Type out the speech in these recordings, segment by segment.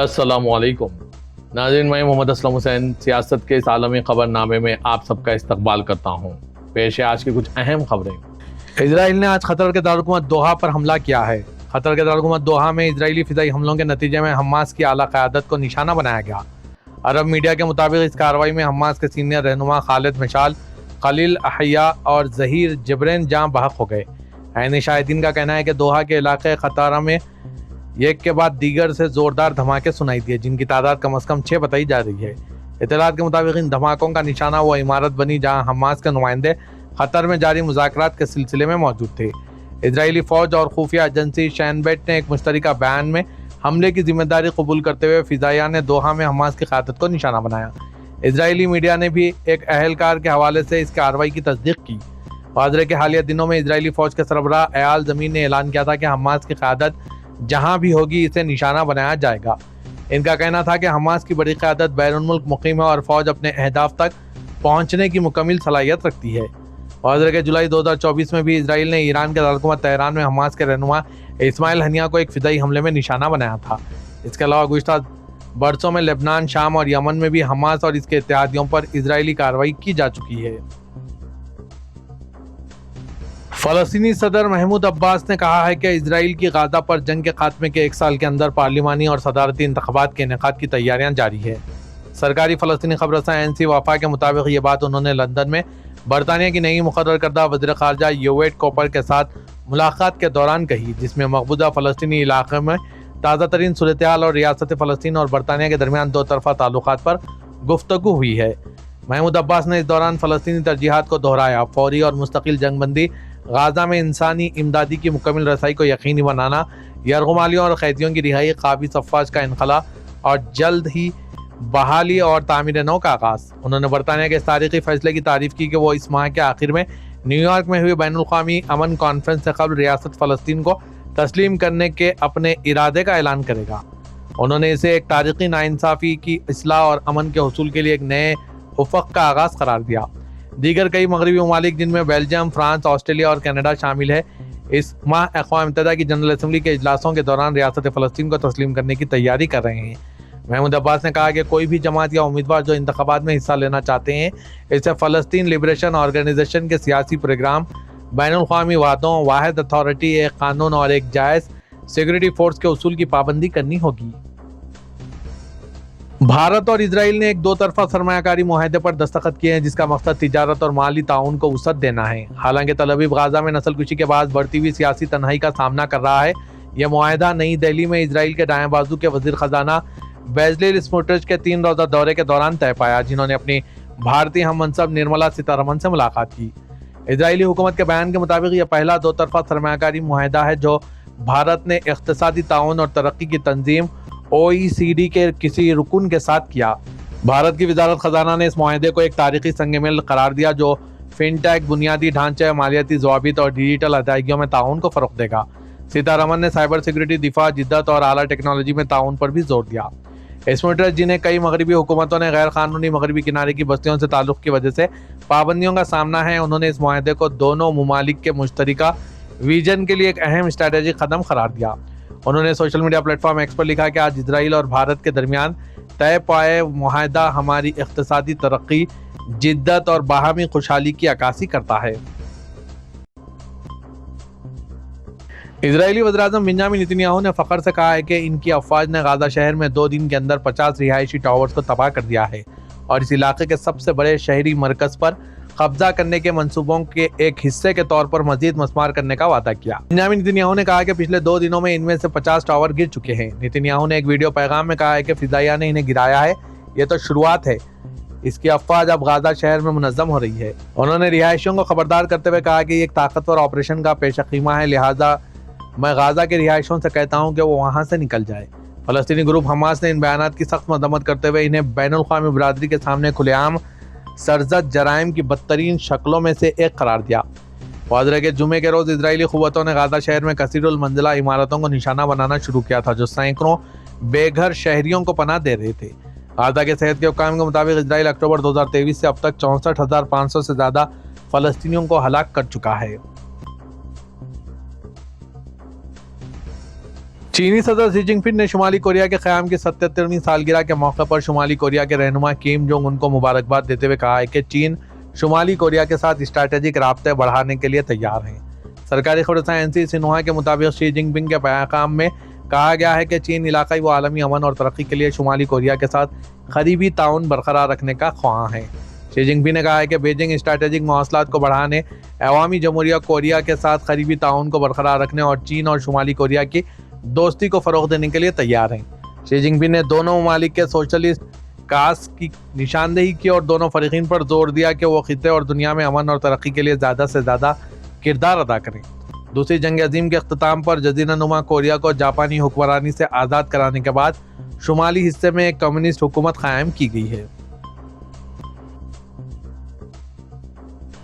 अस्सलाम वालेकुम नाज़रीन, मैं मोहम्मद असलम हुसैन सियासत के इस आलमी खबरनामे में आप सबका इस्तकबाल करता हूँ। पेश है आज की कुछ अहम खबरें। इजराइल ने आज खतर के दारुल दोहा पर हमला किया है। खतर के दारुल दोहा में इजरायली फिजाई हमलों के नतीजे में हमास की आला क़यादत को निशाना बनाया गया। अरब मीडिया के मुताबिक इस कार्रवाई में हमास के सीनियर रहनुमा खालिद मिशाल, खलील अहया और ज़हीर जबरैन जाँ बहक हो गए। ऐन शाहिदीन का कहना है कि दोहा के इलाके खतारा में एक के बाद दीगर से ज़ोरदार धमाके सुनाई दिए, जिनकी तादाद कम अज़ कम 6 बताई जा रही है। इत्तलात के मुताबिक इन धमाकों का निशाना वो इमारत बनी जहां हमास के नुमाइंदे खतर में जारी मुज़ाकरात के सिलसिले में मौजूद थे। इजरायली फ़ौज और खुफिया एजेंसी शैनबेट ने एक मुश्तरका बयान में हमले की जिम्मेदारी कबूल करते हुए फ़िज़ाइया ने दोहा में हमास की क़यादत को निशाना बनाया। इजरायली मीडिया ने भी एक अहलकार के हवाले से इस कार्रवाई की तस्दीक की। वाज़ह के हालिया दिनों में इजरायली फ़ौज के सरबराह एयाल ज़मीन ने ऐलान किया था कि हमास की क़यादत जहां भी होगी इसे निशाना बनाया जाएगा। इनका कहना था कि हमास की बड़ी क़यादत बैरून मुल्क मुक़ीम है और फ़ौज अपने अहदाफ तक पहुंचने की मुकम्मल सलाहियत रखती है। वाज़ह के जुलाई 2024 में भी इजराइल ने ईरान के दारकूमत तेहरान में हमास के रहनुमा इस्माइल हनिया को एक फ़िदाई हमले में निशाना बनाया था। इसके अलावा गुज़िश्ता बरसों में लेबनान, शाम और यमन में भी हमास और इसके इत्तेहादियों पर इजरायली कार्रवाई की जा चुकी है। फ़लस्तीनी सदर महमूद अब्बास ने कहा है कि इजराइल की गाज़ा पर जंग के खात्मे के 1 साल के अंदर पार्लिमानी और सदारती इंतख़ाबात के इनेकाद की तैयारियां जारी है। सरकारी फ़लस्तीनी खबरसां एनसी वाफा के मुताबिक ये बात उन्होंने लंदन में बरतानिया की नई मुक़र्रर करदा वज़ीर ख़ारजा योवेट कोपर के साथ मुलाकात के दौरान कही, जिसमें मकबूजा फ़लस्तीनी इलाक़े में ताज़ा तरीन सूरत हाल और रियासत फ़लस्तीन और बरतानिया के दरमियान दो तरफ़ा ताल्लुक़ात पर गुफ्तगू हुई है। महमूद अब्बास ने इस दौरान फ़लस्तीनी तरजीहात को दोहराया। फौरी और मुस्तकिल जंगबंदी, गाज़ा में इंसानी इमदादी की मुकम्मल रसाई को यकीनी बनाना, यरगुमालियों और कैदियों की रिहाई, काबिज़ अफ़वाज का इनखला और जल्द ही बहाली और तामीर नौ का आगाज़। उन्होंने बरतानिया के इस तारीख़ी फ़ैसले की तारीफ़ की कि वो इस माह के आखिर में न्यूयॉर्क में हुई बैनुल-अक़वामी अमन कॉन्फ्रेंस से कबल रियासत फ़लस्तीन को तस्लीम करने के अपने इरादे का ऐलान करेगा। उन्होंने इसे एक तारीख़ी नाइंसाफ़ी की इस्लाह और अमन के हसूल के लिए एक नए उफ़क़ का आगाज़ करार दिया। दीगर कई मगरबी ममालिक जिनमें बेल्जियम, फ्रांस, ऑस्ट्रेलिया और कनाडा शामिल है, इस माह अक़वाम मुत्तहिदा की जनरल असम्बली के इजलासों के दौरान रियासत फ़लस्तीन को तस्लीम करने की तैयारी कर रहे हैं। महमूद अब्बास ने कहा कि कोई भी जमात या उम्मीदवार जो इंतख़ाबात में हिस्सा लेना चाहते हैं, इसे फ़लस्तीन लिबरेशन ऑर्गेनाइजेशन के सियासी प्रोग्राम, बैनुल-अक़वामी वादों, वाहिद अथॉरिटी, एक कानून और एक जायज़ सिक्योरिटी फोर्स के उसूल की पाबंदी करनी होगी। भारत और इजराइल ने एक दो तरफा सरमायाकारी मुआहदे पर दस्तखत किए हैं, जिसका मकसद तिजारत और माली ताउन को वसअत देना है। हालांकि तल अवीव गाज़ा में नस्लकुशी के बाद बढ़ती हुई सियासी तन्हाई का सामना कर रहा है। यह मुआहदा नई दिल्ली में इजराइल के दाएं बाजू के वजीर खजाना बेज़लेल स्मोट्रिच के 3 रोज़ा दौरे के दौरान तय पाया, जिन्होंने अपनी भारतीय हम मनसब निर्मला सीतारमण से मुलाकात की। इजरायली हुकूमत के बयान के मुताबिक यह पहला दो तरफा सरमायाकारी मुआहदा है जो भारत ने इक़्तिसादी ताउन और तरक्की की तंजीम OECD के किसी रुकन के साथ किया। भारत की वजारत खजाना ने इस मुआहदे को एक तारीखी संग-ए-मिल करार दिया जो फिनटेक, बुनियादी ढांचे, मालियाती ज़वाबित और डिजिटल अदायगियों में ताउन को फ़रोग़ देगा। सीतारमण ने साइबर सिक्योरिटी, दिफा, जिद्दत और आला टेक्नोलॉजी में ताउन पर भी जोर दिया। स्मोट्रिच, जिन्हें कई मगरबी हुकूमतों ने गैर कानूनी मगरबी किनारे की बस्तियों से ताल्लुक़ की वजह से पाबंदियों का सामना है, उन्होंने इस मुआहदे को दोनों ममालिक के मुश्तरका विजन के लिए एक अहम स्ट्रैटेजिक कदम करार दिया। उन्होंने सोशल मीडिया प्लेटफॉर्म एक्स पर लिखा कि आज इजराइल और भारत के दरमियान तय पाए मुआहदा हमारी इक़्तिसादी तरक्की, जिद्दत और बाहमी खुशहाली की अक्कासी करता है। इजरायली वज़ीर-ए-आज़म बेंजामिन नेतन्याहू ने फ़ख्र से कहा है कि इनकी अफ़वाज ने गाज़ा शहर में 2 दिन के अंदर 50 रिहायशी टावर्स को तबाह कर दिया है और इस इलाके के सबसे बड़े शहरी मरकज़ पर कब्जा करने के मंसूबों के एक हिस्से के तौर पर मजीद मस्मार करने का वादा किया। बेंजामिन नेतन्याहू ने कहा कि पिछले 2 दिनों में इनमें से 50 टावर गिर चुके हैं। नेतन्याहू ने एक वीडियो पैगाम में कहा है कि फ़िज़ाइया ने इन्हें गिराया है, यह तो शुरुआत है। इसकी अफ़वाज अब गाज़ा शहर में मुनज़्ज़म हो रही है। उन्होंने रिहायशियों को खबरदार करते हुए कहा कि ये एक ताकतवर ऑपरेशन का पेशकीमा है, लिहाजा मैं गाज़ा के रिहायशियों से कहता हूँ कि वो वहाँ से निकल जाए। फ़लस्तीनी ग्रुप हमास ने इन बयानात की सख्त मज़म्मत करते हुए इन्हें बैनुल-अक़वामी बरादरी के सामने खुलेआम सरजद जराइम की बदतरीन शक्लों में से एक करार दिया। वाज़ह के जुमे के रोज़ इजरायली क़ुव्वतों ने गाज़ा शहर में कसीरुल मंजिला इमारतों को निशाना बनाना शुरू किया था, जो सैकड़ों बेघर शहरियों को पनाह दे रहे थे। गाज़ा के सेहत के हुक्काम के मुताबिक इजराइल अक्टूबर 2023 से अब तक 64,500 से ज़्यादा फ़लस्तीनियों को हलाक कर चुका है। चीनी सदर शी जिनपिंग ने शुमाली कोरिया के क़याम की 77वीं सालगिरह के मौके पर शुमाली कोरिया के रहनुमा किम जोंग उन को मुबारकबाद देते हुए कहा है कि चीन शुमाली कोरिया के साथ स्ट्रैटेजिक राब्ते बढ़ाने के लिए तैयार है। सरकारी खबरसां एनसी सिन्हुआ के मुताबिक शी जिनपिंग के पैगाम में कहा गया है कि चीन इलाकाई व आलमी अमन और तरक्की के लिए शुमाली कोरिया के साथ करीबी ताउन बरकरार रखने का ख्वाह है। शी जिनपिंग ने कहा है कि बीजिंग स्ट्रैटेजिक मवासलात को बढ़ाने, अवामी जमहूरिया कोरिया के साथ करीबी ताउन को बरकरार रखने और चीन और शुमाली कोरिया की दोस्ती को फरोग देने के लिए तैयार हैं। शी जिनपिंग ने दोनों ममालिक के सोशलिस्ट कास की निशानदेही की और दोनों फरीकीन पर जोर दिया कि वो खित्ते और दुनिया में अमन और तरक्की के लिए ज़्यादा से ज़्यादा किरदार अदा करें। दूसरी जंग अजीम के अख्ताम पर जज़ीरा नुमा कोरिया को जापानी हुक्मरानी से आज़ाद कराने के बाद शुमाली हिस्से में एक कम्युनिस्ट हुकूमत कायम की गई है।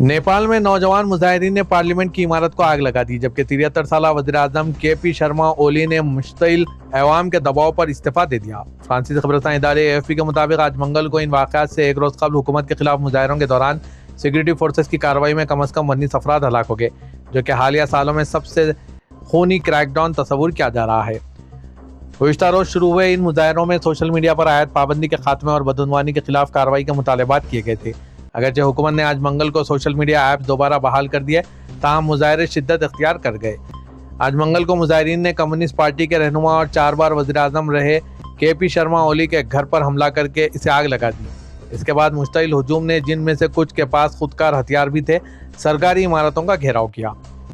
नेपाल में नौजवान मुजाहिरीन ने पार्लियामेंट की इमारत को आग लगा दी, जबकि 73 साल वज़ीर-ए-आज़म के.पी. शर्मा ओली ने मुश्तिल अवाम के दबाव पर इस्तीफा दे दिया। फ्रांसीसी खबरसां इदारे AFP के मुताबिक आज मंगल को इन वाक़यात से एक रोज़ कबल हुकूमत के खिलाफ मुजाहिरों के दौरान सिक्योरिटी फोर्सेस की कार्रवाई में कम अज़ कम 19 अफराद हलाक हो गए, जो कि हालिया सालों में सबसे खूनी क्रैकडाउन तस्वुर किया जा रहा है। गुज़िश्ता रोज़ शुरू हुए इन मुजाहिरों में सोशल मीडिया पर आयत पाबंदी के खात्मे और बदउनवानी के खिलाफ कार्रवाई के मुतालबात किए गए थे। अगरचे हुकूमत ने आज मंगल को सोशल मीडिया ऐप्स दोबारा बहाल कर दिए, ताहम मुजाहिरे शिद्दत इख्तियार कर गए। आज मंगल को मुजाहिरीन ने कम्युनिस्ट पार्टी के रहनुमा और 4 बार वज़ीर-ए-आज़म रहे के.पी. शर्मा ओली के घर पर हमला करके इसे आग लगा दी। इसके बाद मुश्तिल हुजूम ने, जिनमें से कुछ के पास खुदकार हथियार भी थे, सरकारी इमारतों का घेराव किया।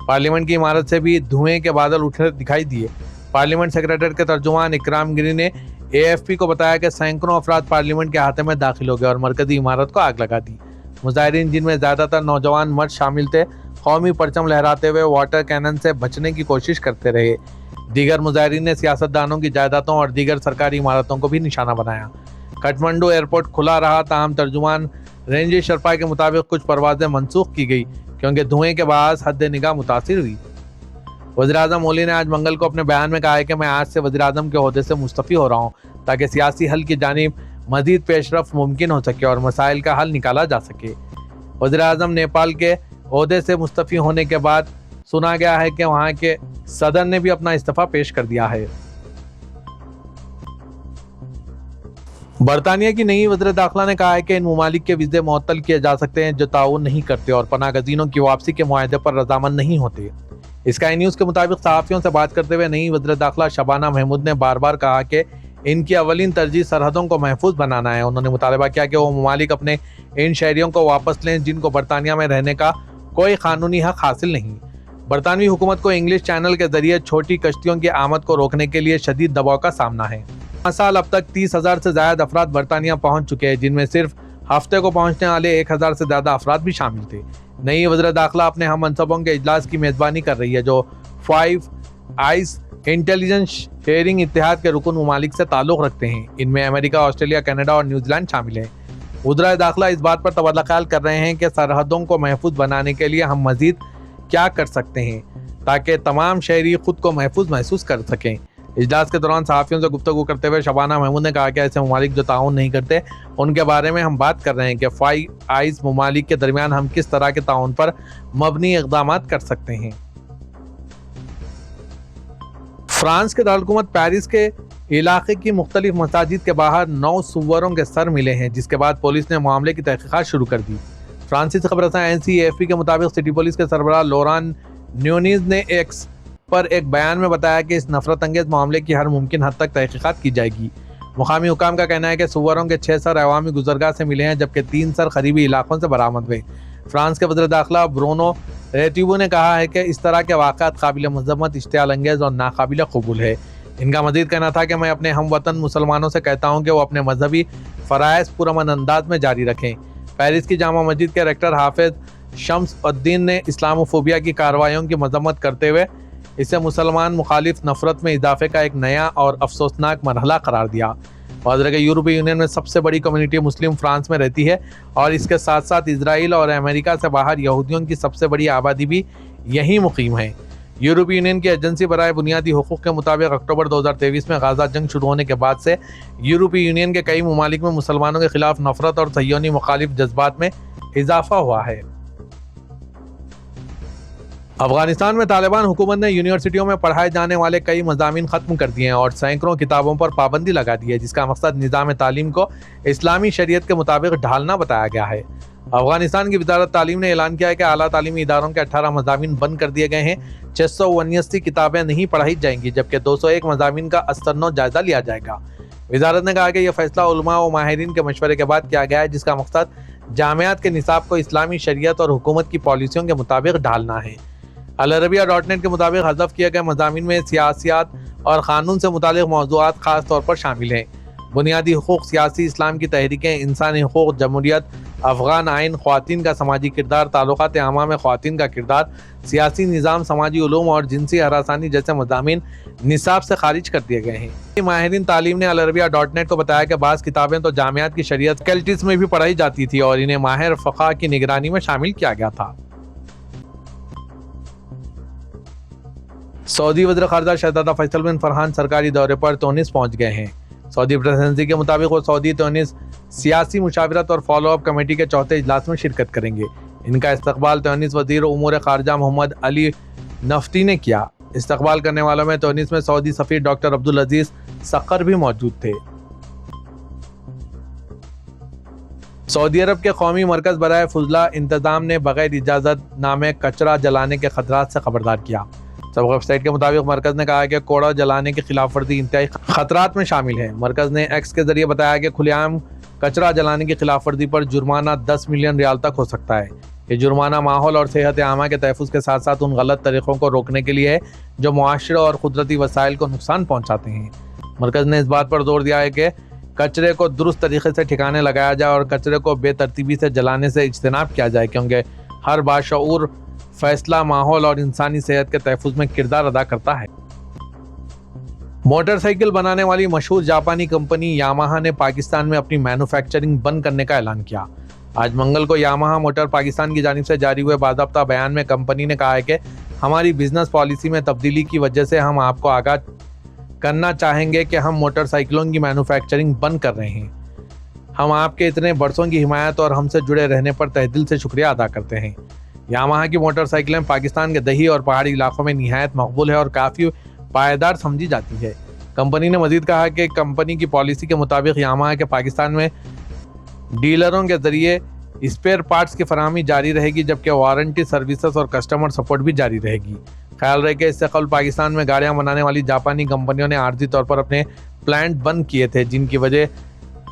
पार्लियामेंट की इमारत से भी धुएं के बादल उठे दिखाई दिए। पार्लियामेंट सेक्रेटरी के तर्जुमान इकराम गिरी ने AFP को बताया कि सैकड़ों अफराद पार्लियामेंट के अहाते में दाखिल हो गए और मरकजी इमारत को आग लगा दी। मुजाहिरीन, जिनमें ज़्यादातर नौजवान मर्द शामिल थे, कौमी परचम लहराते हुए वाटर कैनन से बचने की कोशिश करते रहे। दीगर मुजाहिरीन ने सियासतदानों की जायदादों और दीगर सरकारी इमारतों को भी निशाना बनाया। काठमांडू एयरपोर्ट खुला रहा, ताहम तर्जुमान रेंजी शर्पा के मुताबिक कुछ परवाजें मनसूख की गई क्योंकि धुएं के बायस हद निगाह मुतासिर हुई। वज़ीर-ए-आज़म ओली ने आज मंगल को अपने बयान में कहा है कि मैं आज से वज़ीर-ए-आज़म के ओहदे से मुस्तफ़ी हो रहा हूँ ताकि सियासी हल की जानिब मज़ीद पेशरफ मुमकिन हो सके और मसाइल का हल निकाला जा सके। वज़ीर-ए-आज़म नेपाल के ओहदे से मुस्तफ़ी होने के बाद सुना गया है कि वहाँ के सदर ने भी अपना इस्तीफ़ा पेश कर दिया है। बरतानिया की नई वज़ीर दाखिला ने कहा है कि इन ममालिक के वीज़े मुअत्तल किए जा सकते हैं जो ताउन नहीं करते और पनाहगज़ीनों की वापसी के मुआहदे पर रज़ामंद नहीं होते। स्काई न्यूज़ के मुताबिक सहाफ़ियों से बात करते हुए नई वज़ीर दाखिला शबाना महमूद ने बार बार कहा कि इनकी अवलिन तरजीह सरहदों को महफूज बनाना है। उन्होंने मुतालबा किया कि वो ममालिक अपने इन शहरियों को वापस लें जिनको बरतानिया में रहने का कोई कानूनी हक हासिल नहीं। बरतानवी हुकूमत को इंग्लिश चैनल के जरिए छोटी कश्तियों की आमद को रोकने के लिए शदीद दबाव का सामना है। 5 साल अब तक 30,000 से ज़्यादा अफराद बरतानिया पहुँच चुके हैं, जिनमें सिर्फ हफ्ते को पहुँचने वाले 1,000 से ज़्यादा अफराद भी शामिल थे। नई वज़ीर दाखिला अपने हम मनसबों के इजलास की मेज़बानी कर रही है जो 5 आइज़ इंटेलिजेंस शेयरिंग इत्तेहाद के रुकन ममालिक से ताल्लुक़ रखते हैं। इनमें अमेरिका, ऑस्ट्रेलिया, कनाडा और न्यूजीलैंड शामिल हैं। वज़ीर दाखिला इस बात पर तबादला ख्याल कर रहे हैं कि सरहदों को महफूज बनाने के लिए हम मज़ीद क्या कर सकते हैं ताकि तमाम शहरी खुद को महफूज महसूस कर सकें। इजलास के दौरान सहाफ़ियों से गुफ्तगू करते हुए शबाना महमूद ने कहा कि ऐसे ममालिक जो ताउन नहीं करते उनके बारे में हम बात कर रहे हैं कि 5 आइज़ ममालिक के दरमियान हम किस तरह के ताउन पर मबनी इक़दाम कर सकते हैं। फ्रांस के दारुल-हुकूमत पेरिस के इलाके की मुख्तलिफ मसाजिद के बाहर 9 सुअरों के सर मिले हैं, जिसके बाद पुलिस ने मामले की तहकीकात शुरू कर दी। फ्रांसीसी खबरसां AFP के मुताबिक सिटी पुलिस के सरबराह लोरान न्यूनीज ने एक्स पर एक बयान में बताया कि इस नफरत अंगेज मामले की हर मुमकिन हद तक तहकीकात की जाएगी। मुकामी हुकाम का कहना है कि सुअरों के 6 सर अवामी गुजरगाह से मिले हैं, जबकि 3 सर करीबी इलाकों से बरामद हुए। फ्रांस के वज़ीर दाखिला ब्रूनो रेटिबो ने कहा है कि इस तरह के वाक़यात काबिल मज़म्मत, इश्तियाल अंगेज़ और नाकाबिल कबूल है। इनका मज़ीद कहना था कि मैं अपने हम वतन मुसलमानों से कहता हूँ कि वो अपने मजहबी फ़राइज़ पुरअमन अंदाज में जारी रखें। पेरिस की जामा मस्जिद के रेक्टर हाफिज़ शम्स-उद-दीन ने इस्लामोफोबिया की कार्रवाइयों की मज़म्मत करते हुए इसे मुसलमान मुखालिफ नफरत में इजाफे का एक नया और अफसोसनाक मरहला करार दिया। वाज़ेह है कि यूरोपीय यूनियन में सबसे बड़ी कम्युनिटी मुस्लिम फ्रांस में रहती है और इसके साथ साथ इजराइल और अमेरिका से बाहर यहूदियों की सबसे बड़ी आबादी भी यहीं मुकीम है। यूरोपीय यूनियन की एजेंसी बराए बुनियादी हुकूक़ के मुताबिक अक्टूबर 2023 में गाज़ा जंग शुरू होने के बाद से यूरोपीय यूनियन के कई ममालिक में मुसलमानों के खिलाफ नफरत और सह्योनी मुखालिफ जज्बात में इजाफा हुआ है। افغانستان میں طالبان حکومت نے یونیورسٹیوں میں پڑھائے جانے والے کئی مضامین ختم کر دیے ہیں اور سینکڑوں کتابوں پر پابندی لگا دی ہے، جس کا مقصد نظام تعلیم کو اسلامی شریعت کے مطابق ڈھالنا بتایا گیا ہے۔ افغانستان کی وزارت تعلیم نے اعلان کیا ہے کہ اعلیٰ تعلیمی اداروں کے 18 مضامین بند کر دیے گئے ہیں، 679 کتابیں نہیں پڑھائی جائیں گی، جبکہ 201 مضامین کا استرنو جائزہ لیا جائے گا۔ وزارت نے کہا کہ یہ فیصلہ علماء و ماہرین کے مشورے کے بعد کیا گیا ہے، جس کا مقصد جامعات کے نصاب کو اسلامی شریعت اور حکومت کی پالیسیوں کے مطابق ڈھالنا ہے۔ العربیہ.net کے مطابق حذف کیے گئے مضامین میں سیاسیات اور قانون سے متعلق موضوعات خاص طور پر شامل ہیں۔ بنیادی حقوق، سیاسی اسلام کی تحریکیں، انسانی حقوق، جمہوریت، افغان آئین، خواتین کا سماجی کردار، تعلقات عامہ میں خواتین کا کردار، سیاسی نظام، سماجی علوم اور جنسی ہراسانی جیسے مضامین نصاب سے خارج کر دیے گئے ہیں۔ ماہرین تعلیم نے العربیہ.net کو بتایا کہ بعض کتابیں تو جامعات کی شریعت فیکلٹیز میں بھی پڑھائی جاتی تھی اور انہیں ماہر فقہ کی نگرانی میں شامل کیا گیا تھا۔ سعودی وزیر خارجہ شہزادہ فیصل بن فرحان سرکاری دورے پر تونس پہنچ گئے ہیں۔ سعودی پریزیڈنسی کے مطابق وہ سعودی تونس سیاسی مشاورت اور فالو اپ کمیٹی کے چوتھے اجلاس میں شرکت کریں گے۔ ان کا استقبال تونس وزیر امور خارجہ محمد علی نفتی نے کیا۔ استقبال کرنے والوں میں تونس میں سعودی سفیر ڈاکٹر عبدالعزیز صقر بھی موجود تھے۔ سعودی عرب کے قومی مرکز برائے فضلہ انتظام نے بغیر اجازت نامے کچرا جلانے کے خطرات سے خبردار کیا۔ سابقہ ویب سائٹ کے مطابق مرکز نے کہا کہ کوڑا جلانے کی خلاف ورزی انتہائی خطرات میں شامل ہے۔ مرکز نے ایکس کے ذریعے بتایا کہ کھلے عام کچرا جلانے کی خلاف ورزی پر جرمانہ 10 ملین ریال تک ہو سکتا ہے۔ یہ جرمانہ ماحول اور صحت عامہ کے تحفظ کے ساتھ ساتھ ان غلط طریقوں کو روکنے کے لیے ہے جو معاشرے اور قدرتی وسائل کو نقصان پہنچاتے ہیں۔ مرکز نے اس بات پر زور دیا ہے کہ کچرے کو درست طریقے سے ٹھکانے لگایا جائے اور کچرے کو بے ترتیبی سے جلانے سے اجتناب کیا جائے، کیونکہ ہر باشعور فیصلہ ماحول اور انسانی صحت کے تحفظ میں کردار ادا کرتا ہے۔ موٹر سائیکل بنانے والی مشہور جاپانی کمپنی یاماہا نے پاکستان میں اپنی مینوفیکچرنگ بند کرنے کا اعلان کیا۔ آج منگل کو یاماہا موٹر پاکستان کی جانب سے جاری ہوئے باضابطہ بیان میں کمپنی نے کہا ہے کہ ہماری بزنس پالیسی میں تبدیلی کی وجہ سے ہم آپ کو آگاہ کرنا چاہیں گے کہ ہم موٹر سائیکلوں کی مینوفیکچرنگ بند کر رہے ہیں۔ ہم آپ کے اتنے برسوں کی حمایت اور ہم سے جڑے رہنے پر تہ دل سے شکریہ ادا کرتے ہیں۔ یاماہا کی موٹر سائیکلیں پاکستان کے دیہی اور پہاڑی علاقوں میں نہایت مقبول ہے اور کافی پائیدار سمجھی جاتی ہے۔ کمپنی نے مزید کہا کہ کمپنی کی پالیسی کے مطابق یاماہا کے پاکستان میں ڈیلروں کے ذریعے اسپیئر پارٹس کی فراہمی جاری رہے گی، جبکہ وارنٹی سروسز اور کسٹمر سپورٹ بھی جاری رہے گی۔ خیال رہے کہ اس سے قبل پاکستان میں گاڑیاں بنانے والی جاپانی کمپنیوں نے عارضی طور پر اپنے پلانٹ بند کیے تھے، جن کی وجہ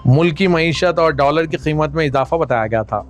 ملکی معیشت اور ڈالر کی قیمت میں اضافہ بتایا گیا تھا۔